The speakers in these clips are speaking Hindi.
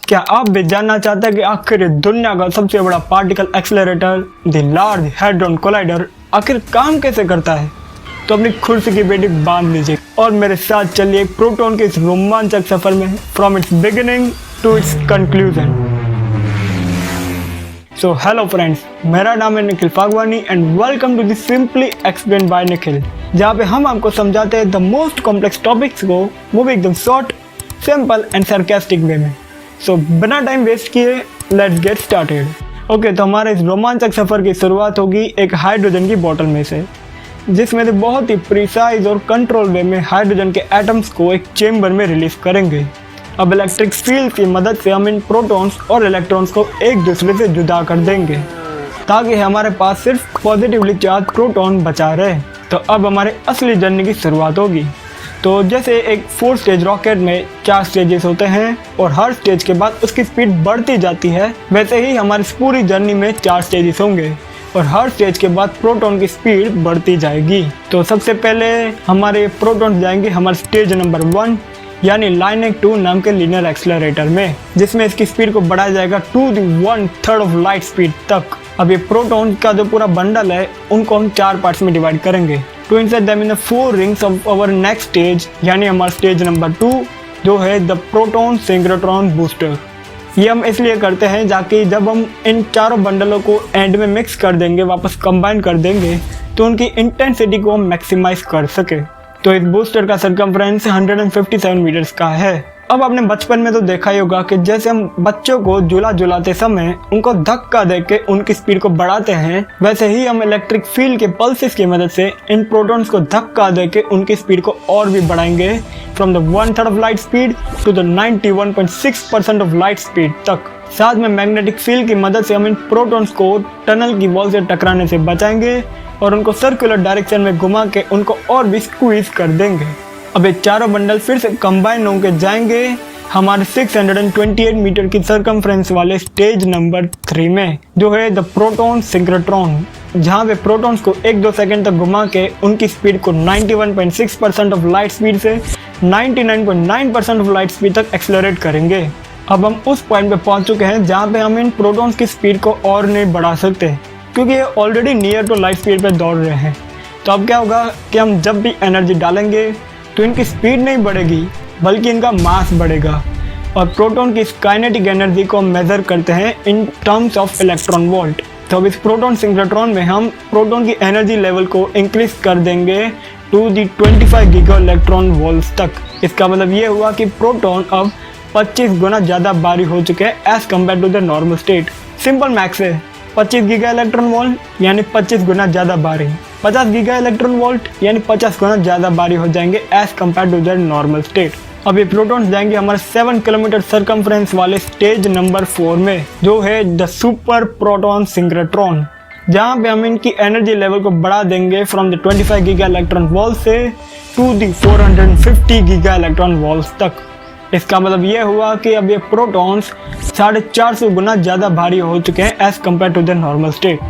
क्या आप भी जानना चाहते हैं कि आखिर दुनिया का सबसे बड़ा particle accelerator the large hadron collider आखिर काम कैसे करता है? तो अपनी कुर्सी की बेटी बांध लीजिए और मेरे साथ चलिए प्रोटॉन के इस रोमांचक सफर में from its beginning to its conclusion. So hello friends, मेरा नाम है Nikhil Phagwani and welcome to the simply explain by Nikhil, जहाँ पे हम आपको समझाते हैं द मोस्ट कॉम्प्लेक्स टॉपिक्स को वो भी एकदम शॉर्ट, सिंपल एंड सरकास्टिक वे में। सो बिना टाइम वेस्ट किए लेट्स गेट स्टार्टेड। ओके, तो हमारे इस रोमांचक सफ़र की शुरुआत होगी एक हाइड्रोजन की बोतल में से, जिसमें से बहुत ही प्रिसाइज और कंट्रोल वे में हाइड्रोजन के एटम्स को एक चेम्बर में रिलीज करेंगे। अब इलेक्ट्रिक फील्ड की मदद से हम इन प्रोटॉन्स और इलेक्ट्रॉन्स को एक दूसरे से जुदा कर देंगे ताकि हमारे पास सिर्फ पॉजिटिवली चार्ज प्रोटॉन बचा रहे। तो अब हमारे असली जर्नी की शुरुआत होगी। तो जैसे एक 4 स्टेज रॉकेट में 4 स्टेजेस होते हैं और हर स्टेज के बाद उसकी स्पीड बढ़ती जाती है, वैसे ही हमारी पूरी जर्नी में 4 स्टेजेस होंगे और हर स्टेज के बाद प्रोटॉन की स्पीड बढ़ती जाएगी। तो सबसे पहले हमारे प्रोटॉन जाएंगे हमारे स्टेज नंबर 1 यानी लाइनेक 2 नाम के लीनियर एक्सेलरेटर में, जिसमें इसकी स्पीड को बढ़ाया जाएगा to the 1/3 of light speed तक। अब ये प्रोटॉन का जो पूरा बंडल है उनको हम 4 पार्ट्स में डिवाइड करेंगे to insert them in the 4 rings of our next stage यानी हमारा स्टेज नंबर 2 जो है द प्रोटॉन सिंक्रोट्रॉन बूस्टर। ये हम इसलिए करते हैं ताकि जब हम इन चारों बंडलों को एंड में मिक्स कर देंगे, वापस कंबाइन कर देंगे, तो उनकी इंटेंसिटी को हम मैक्सिमाइज कर सके। तो इस बूस्टर का सरकमफ्रेंस 157 मीटर्स का है। अब आपने बचपन में तो देखा ही होगा कि जैसे हम बच्चों को झूला झुलाते समय उनको धक्का देके उनकी स्पीड को बढ़ाते हैं, वैसे ही हम इलेक्ट्रिक फील्ड के पल्सेस की मदद से इन प्रोटॉन्स को धक्का देके उनकी स्पीड को और भी बढ़ाएंगे from the 1/3 of light speed to the 91.6% of light speed तक। साथ में मैग्नेटिक फील्ड की मदद से हम इन प्रोटॉन्स को टनल की वॉल से टकराने से बचाएंगे और उनको सर्कुलर डायरेक्शन में घुमा के उनको और भी स्क्वीज कर देंगे। अब ये चारों बंडल फिर से कंबाइन होकर जाएंगे हमारे 628 मीटर की सरकमफ्रेंस वाले स्टेज नंबर 3 में, जो है द प्रोटॉन सिंक्रोट्रॉन, जहाँ पे प्रोटॉन्स को 1-2 सेकंड तक घुमा के उनकी स्पीड को 91.6% ऑफ लाइट स्पीड से 99.9% ऑफ लाइट स्पीड तक एक्सेलरेट करेंगे। अब हम उस पॉइंट पे पहुंच चुके हैं जहाँ पे हम इन प्रोटॉन्स की स्पीड को और नहीं बढ़ा सकते, क्योंकि ये already near to light speed पे दौड़ रहे हैं। तो अब क्या होगा कि हम जब भी एनर्जी डालेंगे तो इनकी स्पीड नहीं बढ़ेगी बल्कि इनका मास बढ़ेगा। और प्रोटॉन की काइनेटिक एनर्जी को मेजर करते हैं in terms of electron volt. तो अब इस प्रोटॉन सिंक्रोट्रॉन में हम प्रोटॉन की एनर्जी लेवल को इंक्रीज कर देंगे to the 25 giga electron volts तक। इसका मतलब ये हुआ कि प्रोटॉन अब 25 गुना ज़्यादा भारी हो चुके हैं as compare to the normal state. Simple maths है, 25 गीगा इलेक्ट्रॉन वोल्ट यानी 25 गुना ज़्यादा भारी, 50 गीगा इलेक्ट्रॉन वोल्ट यानी 50 गुना ज़्यादा भारी हो जाएंगे as compare to the normal state. अब ये प्रोटॉन्स जाएंगे हमारे 7 किलोमीटर सरकमफ्रेंस वाले स्टेज नंबर 4 में, जो है द सुपर प्रोटॉन सिंक्रोट्रॉन, जहाँ पे हम इनकी एनर्जी लेवल को बढ़ा देंगे from the 25 giga electron volt से to the 450 giga electron volt तक। इसका मतलब ये हुआ कि अब ये प्रोटॉन्स 450 गुना ज़्यादा भारी हो चुके हैं as compare to the normal state.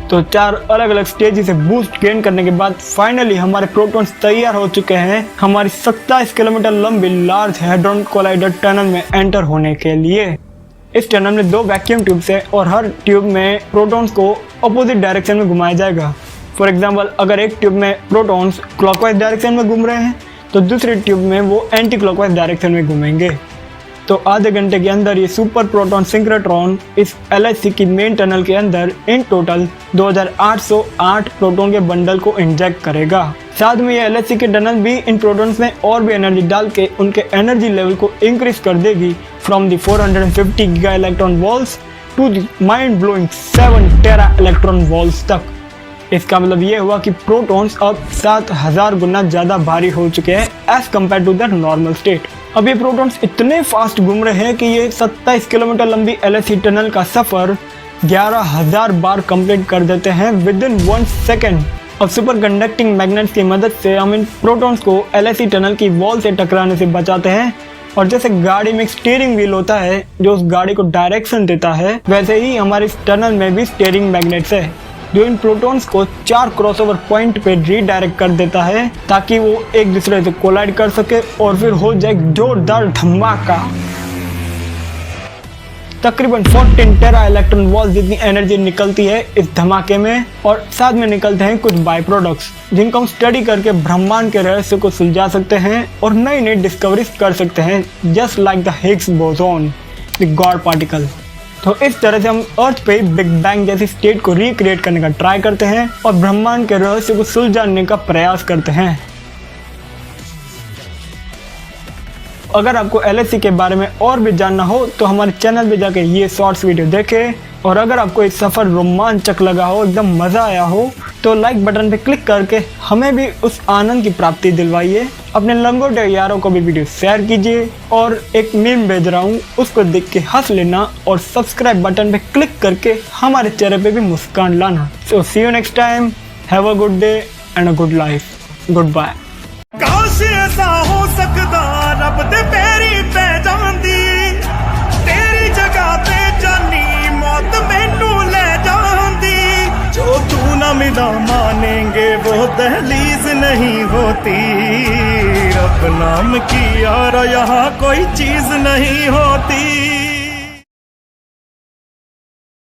तो 4 अलग अलग स्टेज से बूस्ट गेन करने के बाद फाइनली हमारे प्रोटॉन्स तैयार हो चुके हैं हमारी 27 किलोमीटर लंबी लार्ज हैड्रॉन कोलाइडर टनल में एंटर होने के लिए। इस टनल में 2 वैक्यूम ट्यूब्स हैं और हर ट्यूब में प्रोटॉन्स को अपोजिट डायरेक्शन में घुमाया जाएगा। फॉर एग्जाम्पल, अगर एक ट्यूब में प्रोटॉन्स क्लॉकवाइज डायरेक्शन में घूम रहे हैं तो दूसरी ट्यूब में वो एंटी क्लॉकवाइज डायरेक्शन में घूमेंगे। तो आधे घंटे के अंदर ये सुपर प्रोटॉन सिंक्रोट्रॉन इस LHC की मेन टनल के अंदर इन टोटल 2808 प्रोटॉन के बंडल को इंजेक्ट करेगा। साथ में ये LHC के टनल भी इन प्रोटॉन्स में और भी एनर्जी डाल के उनके एनर्जी लेवल को इंक्रीज कर देगी from the 450 giga electron volts to the mind blowing 7 tera electron volts तक। इसका मतलब ये हुआ कि प्रोटॉन्स अब 7000 गुना ज़्यादा भारी हो चुके हैं as compare to the normal state. अब ये प्रोटॉन्स इतने फास्ट घूम रहे हैं कि ये 27 किलोमीटर लंबी LHC टनल का सफ़र 11000 बार कंप्लीट कर देते हैं विद इन 1 सेकेंड। अब सुपर कंडक्टिंग मैग्नेट्स की मदद से हम इन प्रोटॉन्स को LHC टनल की वॉल से टकराने से बचाते हैं। और जैसे गाड़ी में एक स्टीयरिंग व्हील होता है जो उस गाड़ी को डायरेक्शन देता है, वैसे ही हमारे इस टनल में भी स्टीयरिंग मैग्नेट्स है जो इन प्रोटॉन्स को 4 क्रॉसओवर पॉइंट पे रीडायरेक्ट कर देता है ताकि वो एक दूसरे से कोलाइड कर सके और फिर हो जाए जोरदार धमाका। तकरीबन 14 टेरा इलेक्ट्रॉन वोल्ट जितनी एनर्जी निकलती है इस धमाके में, और साथ में निकलते हैं कुछ बाय प्रोडक्ट्स जिनको हम स्टडी करके ब्रह्मांड के रहस्य को सुलझा सकते हैं और नई नई डिस्कवरीज कर सकते हैं, just like the Higgs boson, the God particle. तो इस तरह से हम अर्थ पे बिग बैंग जैसी स्टेट को रिक्रिएट करने का ट्राई करते हैं और ब्रह्मांड के रहस्य को सुलझाने का प्रयास करते हैं। अगर आपको LHC के बारे में और भी जानना हो तो हमारे चैनल पे जाके ये शॉर्ट्स वीडियो देखें, और अगर आपको ये सफ़र रोमांचक लगा हो, एकदम मज़ा आया हो, तो लाइक बटन पे क्लिक करके हमें भी उस आनंद की प्राप्ति दिलवाइए। अपने लंगोटे यारों को भी वीडियो शेयर कीजिए, और एक मीम भेज रहा हूँ उसको देख के हंस लेना, और सब्सक्राइब बटन पे क्लिक करके हमारे चेहरे पे भी मुस्कान लाना। So see you next time, have a good day and a good life, goodbye. काश ऐसा हो सकदा रब दे पैरी पै जांदी, तेरी जगह पे जानी मौत मैनू ले जांदी। जो तू ना मिला मानेंगे वो दहलीज नहीं होती, रब नाम की यार यहाँ कोई चीज नहीं होती।